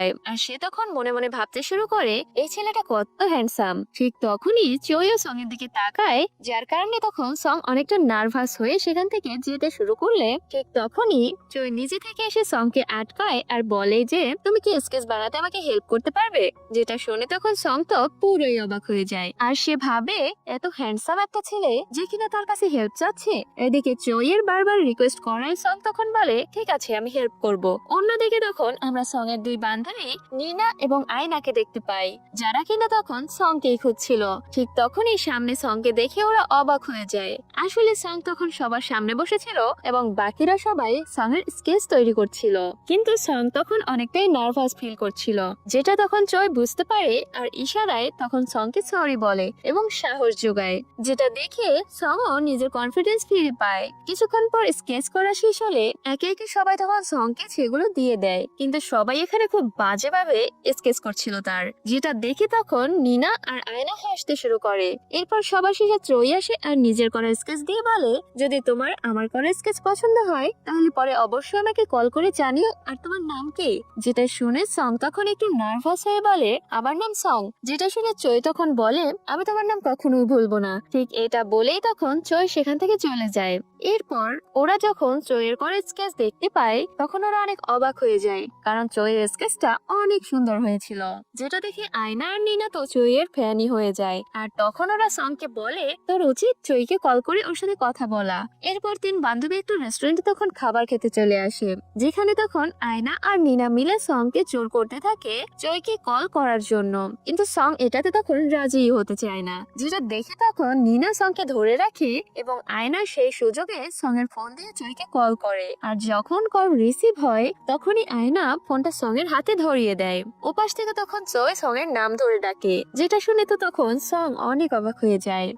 আর সে তখন মনে মনে ভাবতে শুরু করে এই ছেলেটা কত হ্যান্ডসাম। ঠিক তখনই চইও সং এর দিকে তাকায়, যার কারণে তখন সং অনেকটা নার্ভাস হয়ে সেখান থেকে যেতে শুরু করলে ঠিক তখনই চই নিজে থেকে এসে সংকে আটকায় আর বলে যে তুমি কি স্কেচ বানাতে আমাকে হেল্প করতে পারবে। যেটা শুনে তখন সং তো পুরোই অবাক হয়ে যায় আর সে ভাবে এত হ্যান্ডসাম একটা ছেলে যে কিনা তার কাছে হেল্প চাচ্ছে। এদিকে চইয়ের বারবার রিকোয়েস্ট করায় সং তখন বলে ঠিক আছে আমি হেল্প করব। অন্যদিকে তখন আমরা সং এর দুই বান্ধবী নিনা এবং আয়নাকে দেখতে পাই, যারা কিনা তখন সংকেই খুঁজছিল। ঠিক তখনই সামনে সংকে দেখে ওরা অবাক হয়ে যায়। আসলে সং তখন সবার সামনে বসেছিল এবং বাকিরা সবাই সং এর স্কেচ তৈরি করছিল, কিন্তু সং তখন অনেকটাই নার্ভাস ফিল করছিল, যেটা তখন চয় বুঝতে পারে আর ইশারায় তখন সংকে সরি বলে এবং সাহস যোগায়, যেটা দেখে সংও নিজের কনফিডেন্স ফিরে পায়। কিছুক্ষণ পর স্কেচ করা শেষ হলে একে একে সবাই তখন সংকে সেগুলো দিয়ে দেয়, কিন্তু সবাই এখানে খুব বাজেভাবে স্কেচ করছিল তার, যেটা দেখে তখন নিনা আর আয়না হাসতে শুরু করে। এরপর সবার শেষে ত্রয়ী আসে আর নিজের করা স্কেচ দিয়ে বলে যদি তোমার আমার করা স্কেচ পছন্দ হয় তাহলে পরে অবশ্যই আমাকে কল করে জানিও। আর তোমার নাম কি? যেটা শুনে সং তখন একটু নার্ভাস হয়ে বলে আমার নাম সং। যেটা শুনে চই তখন বলে আমি তোমার নাম কখনোই ভুলবো না। ঠিক এটা বলেই তখন চই সেখান থেকে চলে যায়। এরপর ওরা যখন চইয়ের করা স্কেচ দেখতে পায় তখন ওরা অনেক অবাক হয়ে যায়, কারণ চইয়ের স্কেচটা অনেক সুন্দর হয়েছিল, যেটা দেখে আয়না আর নিনা তো চইয়ের ফ্যানই হয়ে যায়। আর তখন ওরা সংকে বলে তোর উচিত চইকে কল করে ওর সাথে কথা বলা। এরপর তিন বান্ধবী একটু রেস্টুরেন্টে তখন খাবার খেতে চলে আসে, যেখানে তখন আয়না আর নিনা মিলে সংকে জোর করতে থাকে চইকে কল করার জন্য, কিন্তু সং এটাতে তখন রাজি হতে চায় না। যেটা দেখে তখন নিনা সংকে ধরে রাখে এবং আয়না সেই সুযোগে সং এর ফোন দিয়ে চইকে কল করে। আর যখন কল রিসিভ হয় তখনই আয়না ফোনটা সং এর হাতে ধরিয়ে দেয়। ওপাশ থেকে তখন চই সং এর নাম ধরে ডাকে, যেটা শুনে তো তখন সং অনেক অবাক হয়ে যায়।